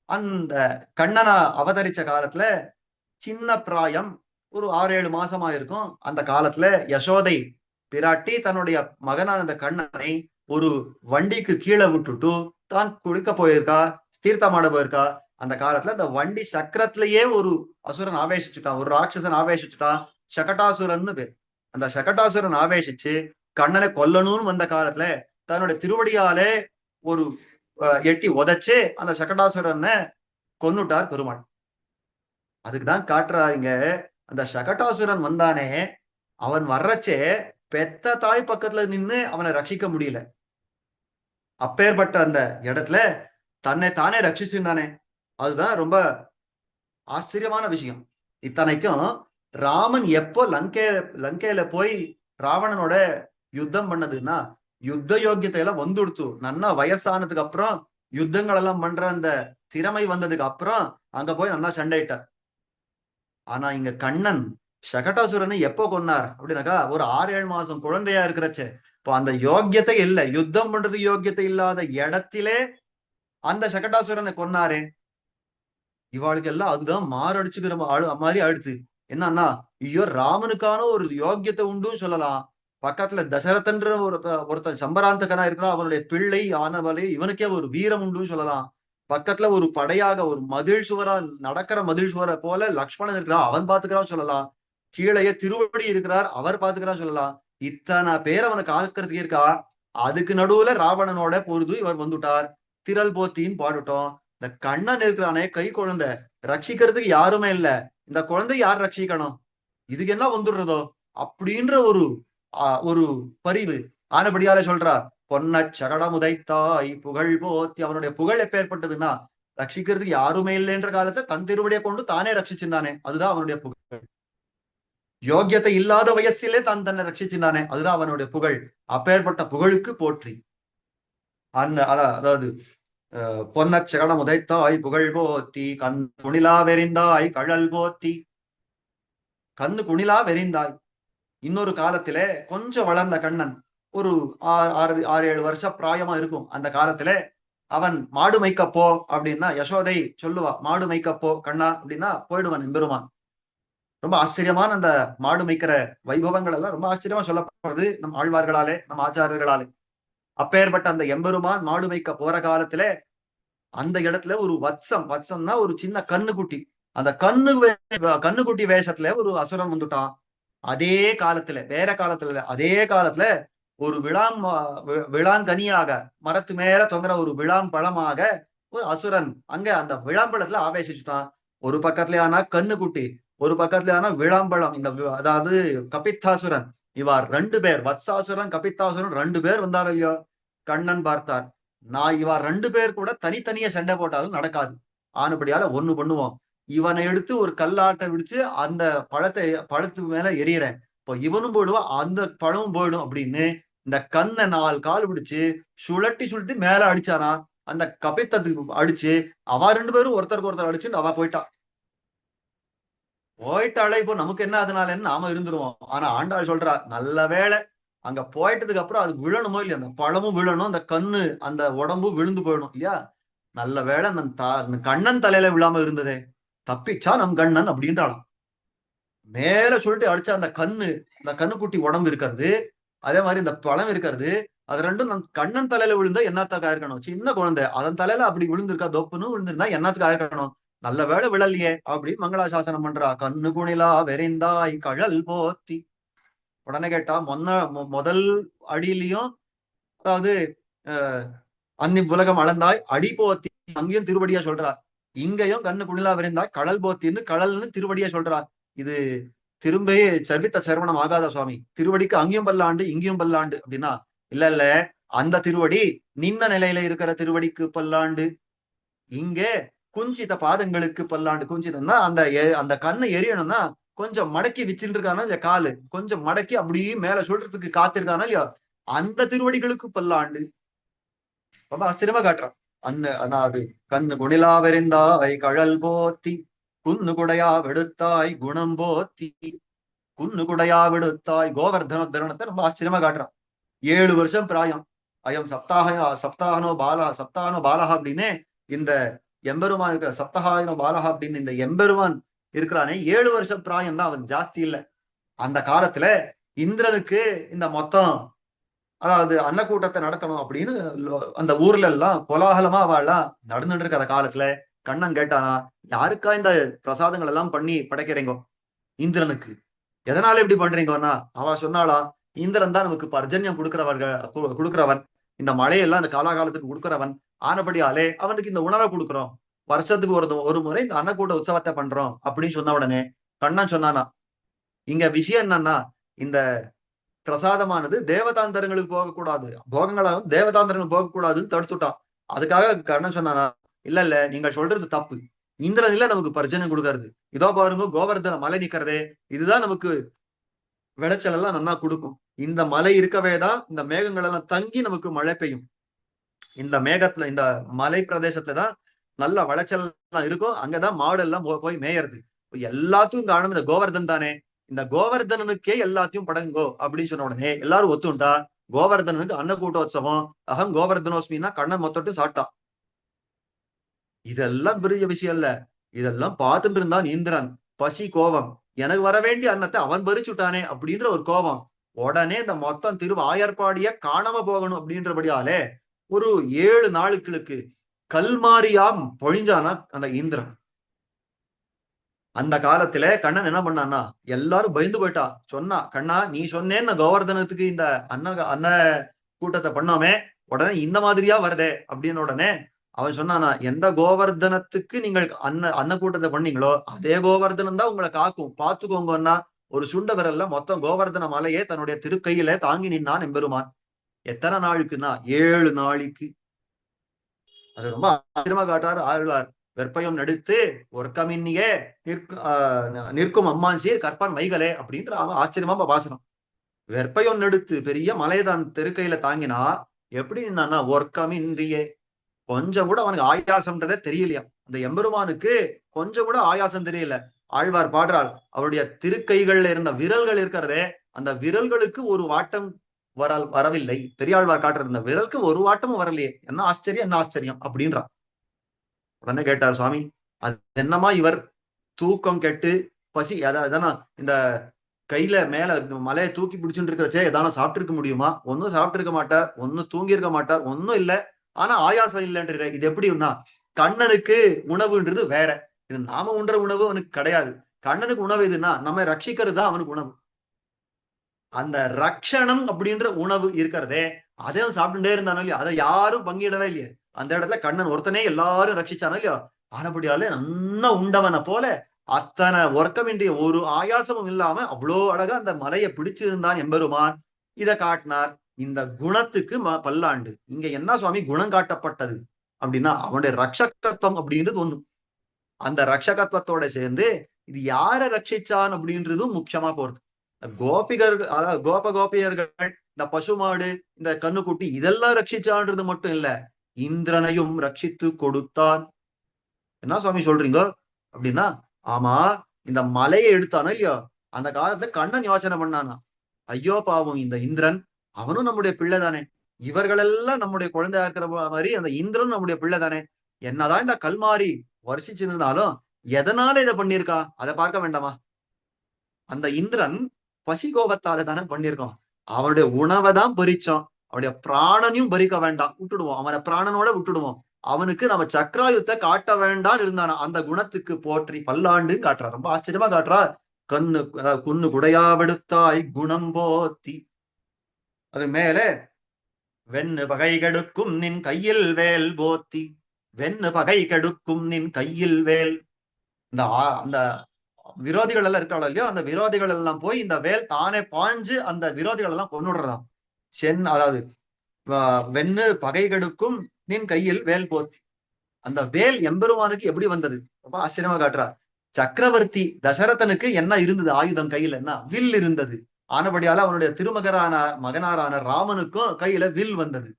அந்த கண்ணனா அவதரிச்ச காலத்துல சின்ன பிராயம், ஒரு 6-7 மாசமா இருக்கும். அந்த காலத்துல யசோதை பிராட்டி தன்னுடைய மகனான அந்த கண்ணனை ஒரு வண்டிக்கு கீழே விட்டுட்டு தான் குளிக்க போயிருக்கா, தீர்த்தமாட போயிருக்கா. அந்த காலத்துல அந்த வண்டி சக்கரத்திலேயே ஒரு அசுரன் ஆவேசிச்சுட்டான், ஒரு ராட்சசன் ஆவேசிச்சுட்டான், சகட்டாசுரன்னு பேர். அந்த சகட்டாசுரன் ஆவேசிச்சு கண்ணனை கொல்லணும்னு வந்த காலத்துல தன்னுடைய திருவடியாலே ஒரு எட்டி உதைச்சு அந்த சகட்டாசுரனை கொன்னுட்டார் பெருமாள். அதுக்குதான் காட்டுறாருங்க. அந்த சகட்டாசுரன் வந்தானே, அவன் வர்றச்சே பெத்த தாய் பக்கத்துல நின்னு அவனை ரட்சிக்க முடியல. அப்பேற்பட்ட அந்த இடத்துல தன்னை தானே ரட்சிச்சுட்டானே, அதுதான் ரொம்ப ஆச்சரியமான விஷயம். இத்தனைக்கும் ராமன் எப்போ லங்கையில போய் ராவணனோட யுத்தம் பண்ணதுன்னா, யுத்த யோக்கியத்தை எல்லாம் வந்துடுத்து, நன்னா வயசானதுக்கு அப்புறம் யுத்தங்கள் எல்லாம் பண்ற அந்த திறமை வந்ததுக்கு அப்புறம் அங்க போய் நல்லா சண்டையிட்டார். ஆனா இங்க கண்ணன் சகட்டாசுரனை எப்போ கொன்னார் அப்படின்னாக்கா, ஒரு 6-7 மாசம் குழந்தையா இருக்கிறச்ச. இப்போ அந்த யோக்கியத்தை இல்லை, யுத்தம் பண்றது யோக்கியத்தை இல்லாத இடத்திலே அந்த சகட்டாசுரனை கொன்னாரே. இவாளுக்கு எல்லாம் அதுதான் மாரடிச்சுக்கிற மாதிரி ஆயிடுச்சு. என்னன்னா, ஐயோ ராமனுக்கான ஒரு யோக்கியத்தை உண்டும் சொல்லலாம். பக்கத்துல தசரதன்ற ஒருத்தன் சம்பராந்தகனா இருக்கிறான், அவனுடைய பிள்ளை ஆனவளே, இவனுக்கே ஒரு வீரம் உண்டும் சொல்லலாம். பக்கத்துல ஒரு படையாக ஒரு மதில் சுவரா நடக்கிற மதில் சுவரை போல லக்ஷ்மணன் இருக்கிறான், அவன் பாத்துக்கிறான் சொல்லலாம். கீழே திருவடி இருக்கிறார், அவர் பாத்துக்கிறான் சொல்லலாம். இத்தனை பேர் அவனுக்கு ஆக்கிறதுக்கு இருக்கா. அதுக்கு நடுவுல ராவணனோட பொழுது இவர் வந்துட்டார். திரள் போத்தின்னு பாடுட்டோம். இந்த கண்ணன் இருக்கிறானே கை குழந்தை, ரட்சிக்கிறதுக்கு யாருமே இல்ல. இந்த குழந்தை யார் ரட்சிக்கணும், இதுக்கு என்ன வந்துடுறதோ அப்படின்ற ஒரு பரிவு ஆனபடியால சொல்றா. பொன்ன சகடம் உதைத்தாய் புகழ் போத்தி. அவனுடைய புகழ் எப்ப ஏற்பட்டதுன்னா, ரட்சிக்கிறதுக்கு யாருமே இல்லைன்ற காலத்தை தன் திருவடியை கொண்டு தானே ரட்சிச்சிருந்தானே, அதுதான் அவனுடைய புகழ். யோக்கியத்தை இல்லாத வயசிலே தான் தன்னை ரட்சிச்சிருந்தானே, அதுதான் அவனுடைய புகழ். அப்பேற்பட்ட புகழுக்கு போற்றி. அதாவது பொன்னச் சகடம் உதைத்தாய் புகழ் போத்தி, கண் குணிலா வெறிந்தாய் கழல் போத்தி. கண்ணு குணிலா வெறிந்தாய். இன்னொரு காலத்துல கொஞ்சம் வளர்ந்த கண்ணன், ஒரு 6-7 வருஷம் பிராயமா இருக்கும். அந்த காலத்துல அவன் மாடு மேய்க்கப்போ அப்படின்னா யசோதை சொல்லுவா, மாடு மேய்க்கப்போ கண்ணா அப்படின்னா போயிடுவான் எம்பெருமான். ரொம்ப ஆச்சரியமான அந்த மாடு மேய்க்கிற வைபவங்கள் எல்லாம் ரொம்ப ஆச்சரியமா சொல்லப்படுறது நம் ஆழ்வார்களாலே, நம் ஆச்சாரியர்களாலே. அப்பேற்பட்ட அந்த எம்பெருமான் மாடு மேய்க்க போற காலத்துல அந்த இடத்துல ஒரு வத்சம், வத்சம்னா ஒரு சின்ன கண்ணுக்குட்டி, அந்த கண்ணுக்குட்டி வேஷத்துல ஒரு அசுரன் வந்துட்டான். அதே காலத்துல, வேற காலத்துல இல்ல, அதே காலத்துல ஒரு விளாங்கனியாக, மரத்து மேல தொங்குற ஒரு விளாம்பழமாக ஒரு அசுரன் அங்க அந்த விளாம்பழத்துல ஆவேசிச்சுட்டான். ஒரு பக்கத்துல ஆனா கண்ணுக்குட்டி, ஒரு பக்கத்துல ஆனா விளாம்பழம். அதாவது கபித்தாசுரன், இவா 2 பேர், வத்சாசுரன் கபித்தாசுரன் 2 பேர் வந்தார் இல்லையோ. கண்ணன் பார்த்தார், நான் இவா 2 பேர் கூட தனித்தனியா சண்டை போட்டாலும் நடக்காது, ஆனபடியால ஒண்ணு பண்ணுவோம், இவனை எடுத்து ஒரு கல்லாட்ட விடுச்சு அந்த பழத்து மேல எரியறேன், இப்போ இவனும் போயிடுவான் அந்த பழமும் போயிடும் அப்படின்னு இந்த கண்ணை 4 கால் பிடிச்சு சுழட்டி சுழட்டி மேல அடிச்சானா. அந்த கபித்தத்துக்கு அடிச்சு அவ 2 பேரும் ஒருத்தருக்கு ஒருத்தர் அடிச்சு அவ போயிட்டான். போயிட்டாலே இப்போ நமக்கு என்ன அதனால என்ன நாம இருந்துருவோம். ஆனா ஆண்டாள் சொல்றா, நல்ல வேளை அங்க போயிட்டதுக்கு அப்புறம் அது விழணுமோ இல்லையா, அந்த பழமும் விழணும், அந்த கண்ணு அந்த உடம்பும் விழுந்து போயிடும் இல்லையா. நல்ல வேளை அந்த கண்ணன் தலையில விழாம இருந்ததே, தப்பிச்சா நம் கண்ணன் அப்படின்றாளாம். மேல சொல்லிட்டு அடிச்சா அந்த கண்ணுக்குட்டி உடம்பு இருக்கிறது, அதே மாதிரி இந்த பழம் இருக்கிறது, அது ரெண்டும் நம் கண்ணன் தலையில விழுந்தா என்னத்துக்கு ஆயிருக்கணும், சின்ன குழந்தை அதன் தலையில அப்படி விழுந்திருக்கா, தொப்புன்னு விழுந்திருந்தா என்னத்துக்கு ஆயிருக்கணும். நல்ல வேளை விழலையே அப்படின்னு மங்களாசாசனம் பண்றா. கண்ணு குணிலா வெறிந்தாய் கழல் போத்தி. உடனே கேட்டா முதல் அடியிலையும், அதாவது அஹ் அன்னி உலகம் அளந்தாய் அடி போத்தி, அங்கேயும் திருவடியா சொல்றார். இங்கேயும் கண்ணு குணிலா விரைந்தாய் கடல் போத்தின்னு கடல்னு திருவடியா சொல்றார். இது திரும்ப சர்வித்த சரவணம் ஆகாத சுவாமி, திருவடிக்கு அங்கேயும் பல்லாண்டு இங்கேயும் பல்லாண்டு அப்படின்னா, இல்ல இல்ல, அந்த திருவடி நின்ன நிலையில இருக்கிற திருவடிக்கு பல்லாண்டு, இங்கே குஞ்சித பாதங்களுக்கு பல்லாண்டு. குஞ்சிதம்னா அந்த கண்ணை எரியணும்னா கொஞ்சம் மடக்கி வச்சுட்டு இருக்கானா இல்ல, காலு கொஞ்சம் மடக்கி அப்படியே மேல சொல்றதுக்கு காத்திருக்கானா இல்லையா, அந்த திருவடிகளுக்கு பல்லாண்டு. ரொம்ப ஆச்சரியமா காட்டுறான். அது கண்ணு குணிலா வெறிந்தாய் கழல் போத்தி, குன்னு குடையா வெடுத்தாய் குணம் போத்தி, குன்னு குடையா வெடுத்தாய் கோவர்தன தருணத்தை ரொம்ப ஆச்சரியமா காட்டுறான். 7 வருஷம் பிராயம். அயம் சப்தாகனோ பாலகா அப்படின்னு இந்த எம்பெருமான் இருக்கிற, சப்தகாயனோ பாலகா அப்படின்னு இந்த எம்பெருமான் இருக்கிறானே, 7 வருஷம் பிராயம் தான், அவன் ஜாஸ்தி இல்ல. அந்த காலத்துல இந்திரனுக்கு இந்த மொத்தம், அதாவது அன்னக்கூட்டத்தை நடத்தணும் அப்படின்னு அந்த ஊர்ல எல்லாம் கோலாகலமா அவெல்லாம் நடந்துட்டு இருக்கிற காலத்துல கண்ணன் கேட்டானா, யாருக்கா இந்த பிரசாதங்கள் எல்லாம் பண்ணி படைக்கிறீங்க இந்திரனுக்கு, எதனால இப்படி பண்றீங்கன்னா, அவ சொன்னாளா, இந்திரன் தான் நமக்கு பர்ஜன்யம் கொடுக்கிறவன், இந்த மழையெல்லாம் இந்த காலாகாலத்துக்கு கொடுக்கிறவன், ஆனபடியாலே அவனுக்கு இந்த உணவை கொடுக்குறோம், வருஷத்துக்கு ஒரு முறை இந்த அன்னக்கூட்ட உற்சவத்தை பண்றோம் அப்படின்னு சொன்ன உடனே கண்ணன் சொன்னானா, இங்க விஷயம் என்னன்னா, இந்த பிரசாதமானது தேவதாந்தரங்களுக்கு போகக்கூடாது, போகங்களாக தேவதாந்தரங்களுக்கு போகக்கூடாதுன்னு தடுத்துட்டான். அதுக்காக கண்ணன் சொன்னானா, இல்ல இல்ல, நீங்க சொல்றது தப்பு, இந்திரன் இல்ல நமக்கு பர்ஜன்யம் கொடுக்கறது, இதோ பாருங்க கோவர்தன மலை நிக்கிறதே, இதுதான் நமக்கு விளைச்சல் எல்லாம் நல்லா கொடுக்கும். இந்த மலை இருக்கவே தான் இந்த மேகங்கள் எல்லாம் தங்கி நமக்கு மழை பெய்யும். இந்த மேகத்துல இந்த மலை பிரதேசத்துல தான் நல்ல விளைச்சல் எல்லாம் இருக்கும், அங்கதான் மாடு எல்லாம் போய் மேயறது. எல்லாத்தையும் காரணம் இந்த கோவர்தன் தானே, இந்த கோவர்தனனுக்கே எல்லாத்தையும் படங்கோ அப்படின்னு சொன்ன உடனே எல்லாரும் ஒத்துண்டா. கோவர்தனனுக்கு அன்னக்கூட்டோத்சவம், அகம் கோவர்தனோஸ்மின்னா கண்ணன் மொத்தட்டு சாப்பிட்டான். இதெல்லாம் பெரிய விஷயம் இல்ல, இதெல்லாம் பார்த்துட்டு இருந்தான் இந்திரன். பசி கோபம், எனக்கு வர வேண்டிய அன்னத்தை அவன் பறிச்சுட்டானே அப்படின்ற ஒரு கோபம். உடனே இந்த மொத்தம் ஆயர்பாடிய காணாம போகணும் அப்படின்றபடியாலே ஒரு 7 நாளுக்களுக்கு கல்மாரியாம் பொழிஞ்சானா அந்த இந்திரன். அந்த காலத்துல கண்ணன் என்ன பண்ணான்னா, எல்லாரும் பயந்து போயிட்டா. சொன்னா, கண்ணா நீ சொன்னேன்னு கோவர்தனத்துக்கு இந்த அன்ன கூட்டத்தை பண்ணோமே, உடனே இந்த மாதிரியா வருதே அப்படின்னு உடனே அவன் சொன்னானா, எந்த கோவர்தனத்துக்கு நீங்கள் அன்ன கூட்டத்தை பண்ணீங்களோ அதே கோவர்தனம் தான் உங்களை காக்கும், பாத்துக்கோங்கன்னா. ஒரு சுண்ட விரல்ல மொத்தம் கோவர்தன மலையே தன்னுடைய திருக்கையில தாங்கி நின்னான் எம்பெருமான். எத்தனை நாளுக்குன்னா 7 நாளைக்கு. அது ரொம்ப ஆச்சரியமா காட்டாரு ஆழ்வார். வெற்பயம் நடித்து ஒர்க்கமின்னியே நிற்கும் அம்மான் சீர் கற்பன் மைகளே அப்படின்ற அவன் ஆச்சரியமா பாசனம். வெற்பயம் நடுத்து பெரிய மலையதான் தெருக்கையில தாங்கினா எப்படி நின்னான்னா ஒர்க்கமின்றியே, கொஞ்சம் கூட அவனுக்கு ஆயாசம்ன்றதே தெரியலையா. அந்த எம்பெருமானுக்கு கொஞ்சம் கூட ஆயாசம் தெரியல. ஆழ்வார் பாடுறாள், அவருடைய திருக்கைகள்ல இருந்த விரல்கள் இருக்கிறதே, அந்த விரல்களுக்கு ஒரு வாட்டம் வரவில்லை. பெரியாழ்வார் காட்டுற இந்த விரலுக்கு ஒரு வாட்டமும் வரலையே, என்ன ஆச்சரியம், என்ன ஆச்சரியம் அப்படின்றான். உடனே கேட்டார் சுவாமி, அது என்னமா இவர் தூக்கம் கெட்டு பசி அதான் இந்த கையில மேல மலையை தூக்கி பிடிச்சுட்டு இருக்கிறச்சே எதான சாப்பிட்டு இருக்க முடியுமா? ஒன்னும் சாப்பிட்டு இருக்க மாட்டார், ஒன்னும் தூங்கி இருக்க மாட்டார், ஒன்னும் இல்ல. ஆனா ஆயாசம் இல்லைன்ற இது எப்படின்னா, கண்ணனுக்கு உணவுன்றது வேற. இது நாம உண்ற உணவு அவனுக்கு கிடையாது. கண்ணனுக்கு உணவு எதுன்னா நம்ம ரட்சிக்கிறது தான் அவனுக்கு உணவு. அந்த ரக்ஷணம் அப்படின்ற உணவு இருக்கிறதே அதையும் சாப்பிட்டுட்டே இருந்தானோ இல்லையா, அதை யாரும் பங்கிடவே இல்லையே. அந்த இடத்துல கண்ணன் ஒருத்தனே எல்லாரும் ரட்சிச்சானோ இல்லையா, ஆனபடியாலே நன்னா உண்டவனை போல அத்தனை உறக்கமின்றிய ஒரு ஆயாசமும் இல்லாம அவ்வளோ அழகா அந்த மலையை பிடிச்சிருந்தான் எம்பெருமான். இதை காட்டினார். இந்த குணத்துக்கு பல்லாண்டு. இங்க என்ன சுவாமி குணம் காட்டப்பட்டது அப்படின்னா, அவனுடைய ரட்சகத்துவம் அப்படின்றது ஒண்ணு. அந்த ரட்சகத்துவத்தோட சேர்ந்து இது யார ரட்சிச்சான் அப்படின்றதும் முக்கியமா போறது. கோபிகர்கள், அதாவது கோபியர்கள், இந்த பசுமாடு, இந்த கண்ணுக்குட்டி இதெல்லாம் ரட்சிச்சான்றது மட்டும் இல்ல, இந்திரனையும் ரட்சித்து கொடுத்தான். என்ன சுவாமி சொல்றீங்க அப்படின்னா, ஆமா, இந்த மலையை எடுத்தானோ இல்லையோ, அந்த காலத்துல கண்ணன் யோசனை பண்ணானா, ஐயோ பாவம் இந்த இந்திரன், அவனும் நம்முடைய பிள்ளை தானே, இவர்களெல்லாம் நம்முடைய குழந்தையா இருக்கிற மாதிரி அந்த இந்திரன் நம்முடைய பிள்ளை தானே, என்னதான் இந்த கல்மாரி வருஷிச்சிருந்தாலும் எதனால இதை பண்ணிருக்கா அதை பார்க்க வேண்டாமா? அந்த இந்திரன் பசி கோபத்தால தானே பண்ணிருக்கோம். அவனுடைய உணவை தான் பறிச்சோம். அவனுடைய பிராணனையும் பறிக்க வேண்டாம், விட்டுடுவோம். அவனை பிராணனோட விட்டுடுவோம். அவனுக்கு நம்ம சக்கராயுத்தை காட்ட வேண்டாம் இருந்தானா, அந்த குணத்துக்கு போற்றி பல்லாண்டு காட்டுறா. ரொம்ப ஆச்சரியமா காட்டுறா. கண்ணு குன்னு குடையாவெடுத்தாய் குணம் போத்தி. அது மேல வெண்ணு பகை கெடுக்கும் நின் கையில் வேல் போத்தி. வெண்ணு பகை கெடுக்கும் நின் கையில் வேல். இந்த அந்த விரோதிகள் எல்லாம் இருக்காளோ இல்லையோ, அந்த விரோதிகள் எல்லாம் போய் இந்த வேல் தானே பாஞ்சு அந்த விரோதிகள் எல்லாம் கொண்டுடுறதாம். அதாவது வெண்ணு பகை கெடுக்கும் நின் கையில் வேல் போத்தி. அந்த வேல் எம்பெருமானுக்கு எப்படி வந்தது? ரொம்ப ஆச்சரியமா காட்டுறா. சக்கரவர்த்தி தசரதனுக்கு என்ன இருந்தது? ஆயுதம் கையில என்ன? வில் இருந்தது. ஆனபடியால அவனுடைய மகனாரான ராமனுக்கும் கையில வில் வந்தது.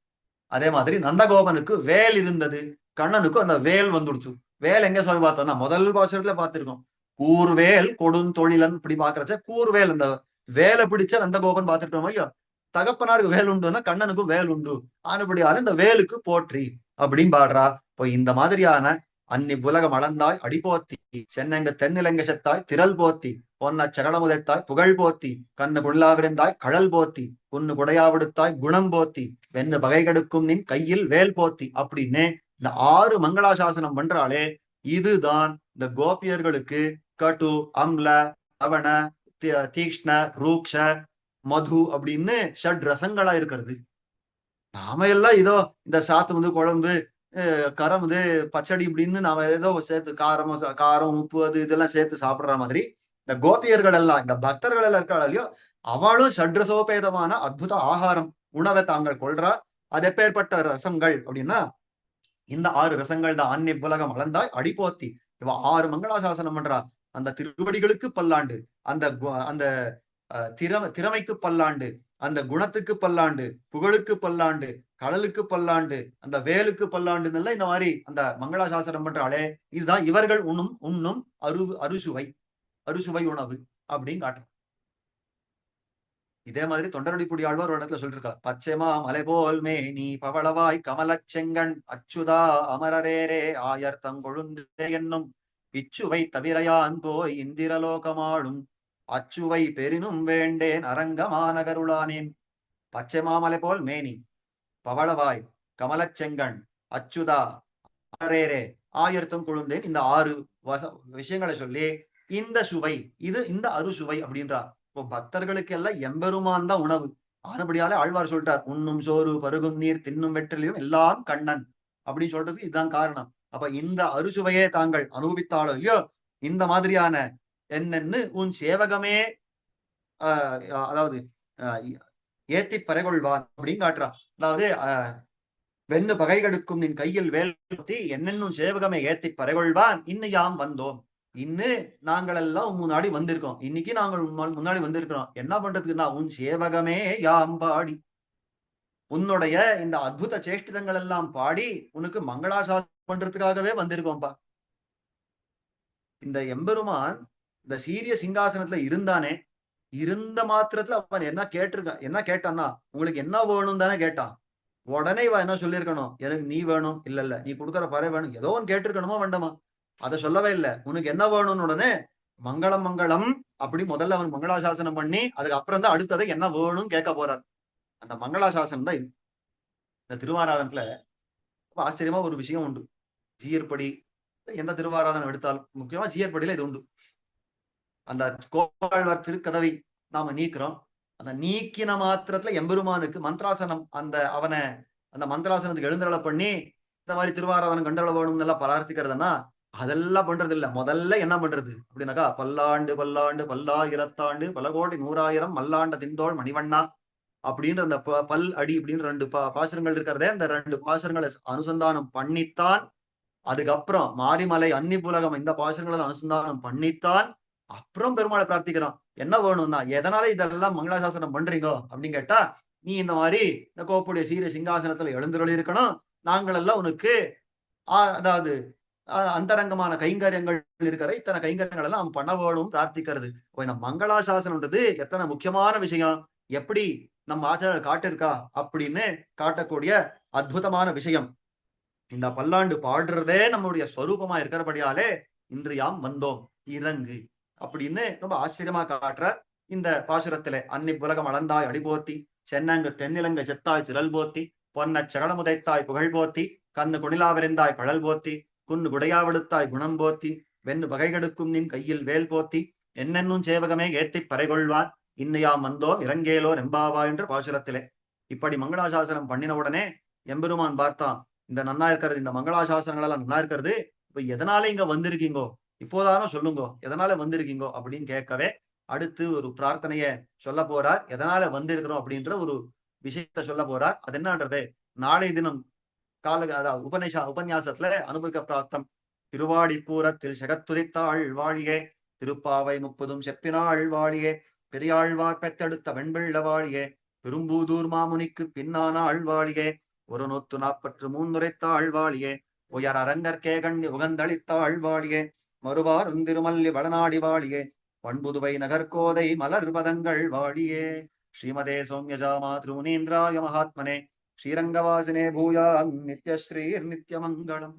அதே மாதிரி நந்தகோபனுக்கு வேல் இருந்தது. கண்ணனுக்கும் அந்த வேல் வந்துடுச்சு. வேல் எங்க சொல்லி பார்த்தோம்னா முதல் பாசுரத்துல பார்த்திருக்கோம். கூர்வேல் கொடுந்தொழிலன் இப்படி பாக்குறச்ச கூர்வேல், அந்த வேலை பிடிச்ச நந்தகோபன் பார்த்துட்டோம் ஐயோ. தகப்பனாருக்கு வேல் உண்டுன்னா கண்ணனுக்கும் வேல் உண்டு. ஆனபடியால இந்த வேலுக்கு போற்றி அப்படின்னு பாடுறா. இப்போ இந்த மாதிரியான அன்னி புலகம் அளந்தாய் அடிபோத்தி, சென்னங்க தென்னிலங்க செத்தாய் திரள் போத்தி, பொன்ன சகடமுதைத்தாய் புகழ் போத்தி, கண்ணு குள்ளாவிருந்தாய் கழல் போத்தி, புண்ணு குடையாவிடுத்தாய் குணம் போத்தி, வெண்ணு பகை கெடுக்கும் நின் கையில் வேல் போத்தி அப்படின்னு இந்த 6 மங்களாசாசனம் பண்றாளே, இதுதான் இந்த கோபியர்களுக்கு கட்டு, அம்ல, அவன, தீக்ஷ்ண, ரூக்ஷ, மது அப்படின்னு ஷட் ரசங்களா இருக்கிறது. நாம எல்லாம் இதோ இந்த சாத்து வந்து குழம்பு, கரம் வந்து பச்சடி இப்படின்னு நாம ஏதோ சேர்த்து காரம் உப்பு அது இதெல்லாம் சேர்த்து சாப்பிடுற மாதிரி, இந்த கோபியர்கள் எல்லாம், இந்த பக்தர்கள் எல்லாம் இருக்காள் இல்லையோ, அவளும் ஷட்ரசோபேதமான அற்புத ஆகாரம் உணவை தாங்கள் கொள்றா. அது எப்பேற்பட்ட ரசங்கள் அப்படின்னா, இந்த 6 ரசங்கள் தான். அன்னி புலகம் அளந்தாய் அடிபோத்தி, இவ 6 மங்களாசாசனம் பண்றா. அந்த திருவடிகளுக்கு பல்லாண்டு, அந்த அந்த திறமைக்கு பல்லாண்டு, அந்த குணத்துக்கு பல்லாண்டு, புகழுக்கு பல்லாண்டு, கடலுக்கு பல்லாண்டு, அந்த வேலுக்கு பல்லாண்டு, இந்த மாதிரி அந்த மங்களாசாசனம் பண்றாளே, இதுதான் இவர்கள் உண்ணும் அறுசுவை உணவு அப்படின்னு காட்டு. இதே மாதிரி தொண்டரடிப்புடி ஆழ்வார் ஒரு இடத்துல சொல்லிருக்கா. பச்சைமா மலை போல் மே நீ பவளவாய் கமலச் செங்கண் அச்சுதா அமரரேரே ஆயர்த்தம் கொழுந்தே என்னும் இச்சுவை தவிரையான் போய் இந்திரலோகமாளும் அச்சுவை பெரினும் வேண்டேன் அரங்கமானகருளானேன். பச்சை மாமலை போல் மேனி, பவளவாய், கமலச் செங்கண், அச்சுதா, அரேரே, ஆயர்த்தம் கொழுந்தேன், இந்த 6 விஷயங்களை சொல்லி இந்த சுவை, இது இந்த அறுசுவை அப்படின்றார். இப்போ பக்தர்களுக்கு எல்லாம் எம்பெருமான் தான் உணவு. ஆனபடியாலே ஆழ்வார் சொல்லிட்டார், உண்ணும் சோறு பருகும் நீர் தின்னும் வெற்றிலையும் எல்லாம் கண்ணன் அப்படின்னு சொல்றதுக்கு இதுதான் காரணம். அப்ப இந்த அறுசுவையே தாங்கள் அனுபவித்தாலோ இல்லையோ, இந்த மாதிரியான என்னன்னு உன் சேவகமே அதாவது ஏத்தி பறைகொள்வான் அப்படின்னு காட்டுறா. அதாவது வெண்ணு பகை கெடுக்கும் நின் கையில் வேல் என்னென்னும் சேவகமே ஏத்தி பறைகொள்வான் இன்னும் யாம் வந்தோம். இன்னும் நாங்கள் எல்லாம் முன்னாடி வந்திருக்கோம். இன்னைக்கு நாங்கள் முன்னாடி வந்திருக்கிறோம். என்ன பண்றதுக்குன்னா உன் சேவகமே யாம் பாடி, உன்னுடைய இந்த அற்புத சேஷ்டிதங்கள் எல்லாம் பாடி உனக்கு மங்களாசாசனம் பண்றதுக்காகவே வந்திருக்கோம்பா. இந்த எம்பெருமான் இந்த சீரிய சிங்காசனத்துல இருந்தானே, இருந்த மாத்திரத்துல அவன் என்ன கேட்டிருக்கான், என்ன கேட்டான்னா, உங்களுக்கு என்ன வேணும் தானே கேட்டான். உடனே இவன் என்ன சொல்லியிருக்கணும், எனக்கு நீ வேணும், இல்ல இல்ல நீ கொடுக்குற பறை வேணும், ஏதோ ஒன்னு கேட்டிருக்கணுமா வேண்டாமா? அதை சொல்லவே இல்லை. உனக்கு என்ன வேணும்னு உடனே மங்களம் மங்களம் அப்படி முதல்ல அவன் மங்களாசாசனம் பண்ணி அதுக்கு அப்புறம் தான் அடுத்தது என்ன வேணும்னு கேட்க போறார். அந்த மங்களாசாசனம் தான் இது. இந்த திருவாராதனத்துல ரொம்ப ஆச்சரியமா ஒரு விஷயம் உண்டு. ஜீயர்படி எந்த திருவாராதனம் எடுத்தாலும் முக்கியமா ஜீயர்படியில இது உண்டு. அந்த கோபாழ்வார் திருக்கதவை நாம நீக்கிறோம். அந்த நீக்கின மாத்திரத்துல எம்பெருமானுக்கு மந்திராசனம் அந்த மந்திராசனத்துக்கு எழுந்தருள பண்ணி இந்த மாதிரி திருவாராதனம் கண்டள வேணும்னு எல்லாம் பிரார்த்திக்கிறதுன்னா அதெல்லாம் பண்றது இல்ல. முதல்ல என்ன பண்றது அப்படின்னாக்கா, பல்லாண்டு பல்லாண்டு பல்லாயிரத்தாண்டு பல கோடி நூறாயிரம் மல்லாண்ட திண்டோள் மணிவண்ணா அப்படின்ற அந்த பல் அடி அப்படின்னு ரெண்டு பாசுரங்கள் இருக்கிறதே, அந்த ரெண்டு பாசுரங்களை அனுசந்தானம் பண்ணித்தான் அதுக்கப்புறம் மாரிமலை அன்னி புலகம் இந்த பாசுரங்களை அனுசந்தானம் பண்ணித்தான் அப்புறம் பெருமாளை பிரார்த்திக்கிறோம். என்ன வேணும்னா, எதனால இதெல்லாம் மங்களாசாசனம் பண்றீங்கோ அப்படின்னு கேட்டா, நீ இந்த மாதிரி இந்த கோப்புடைய சீர சிங்காசனத்துல எழுந்தருளி இருக்கணும், நாங்கள் எல்லாம் உனக்கு அதாவது அந்தரங்கமான கைங்கரியங்கள் இருக்கிற இத்தனை கைங்கரியங்கள் எல்லாம் அவன் பண்ண வேணும் பிரார்த்திக்கிறது. இந்த மங்களாசாசனம்ன்றது எத்தனை முக்கியமான விஷயம், எப்படி நம்ம ஆச்சாரியர் காட்டிருக்கா அப்படின்னு காட்டக்கூடிய அற்புதமான விஷயம். இந்த பல்லாண்டு பாடுறதே நம்முடைய ஸ்வரூபமா இருக்கிறபடியாலே இன்று யாம் வந்தோம் இறங்கு அப்படின்னு ரொம்ப ஆச்சரியமா காட்டுற இந்த பாசுரத்திலே. அன்னி புலகம் அளந்தாய் அடிபோத்தி, சென்னங்கு தென்னிலங்கு செத்தாய் திரள் போத்தி, பொன்ன சகடமுதைத்தாய் புகழ் போத்தி, கண்ணு குணிலாவிருந்தாய் கழல் போத்தி, குன்னு குடையாவெடுத்தாய் குணம் போத்தி, வெண்ணு பகைகெடுக்கும் நின் கையில் வேல் போத்தி, என்னென்னும் சேவகமே ஏத்திப் பறைகொள்வான், இன்னையாம் வந்தோம் இறங்கேலோர் எம்பாவா என்ற பாசுரத்திலே. இப்படி மங்களாசாசனம் பண்ணின உடனே எம்பெருமான் பார்த்தான், இந்த நன்னா இருக்கிறது, இந்த மங்களாசாசனங்கள் எல்லாம் நன்னா இருக்கிறது, இப்ப எதனால இங்க வந்திருக்கீங்கோ, இப்போதானோ சொல்லுங்கோ எதனால வந்திருக்கீங்கோ அப்படின்னு கேட்கவே அடுத்து ஒரு பிரார்த்தனைய சொல்ல போறார். எதனால வந்திருக்கிறோம் அப்படின்ற ஒரு விஷயத்த சொல்ல போறார். அது என்னன்றது நாளை தினம் அதாவது உபன்யாசத்துல அனுபவிக்க பிராப்தம். திருவாடிப்பூரத்தில் செகத்துதித்தாள் வாழியே, திருப்பாவை 30 செப்பினாள் வாழியே, பெரியாழ்வார் பெத்தெடுத்த வெண்பிள்ள வாழியே, பெரும்பூதூர் மாமுனிக்கு பின்னானாள் வாழியே, ஒரு 143 உரைத்தாள் வாழியே, உயர் அரங்கற்கே கண்ணி உகந்தளித்தாள் வாழியே, மறுவாரும் திருமல்லி வடநாடி வாழியே, பண்புதுவை நகர்கோதை மலர்பதங்கள் வாழியே. ஸ்ரீமதே சௌமியஜாமா திருமுனீந்திராய மகாத்மனே ஸ்ரீரங்கவாசினே பூயான் நித்யஸ்ரீர் நித்யமங்கலம்.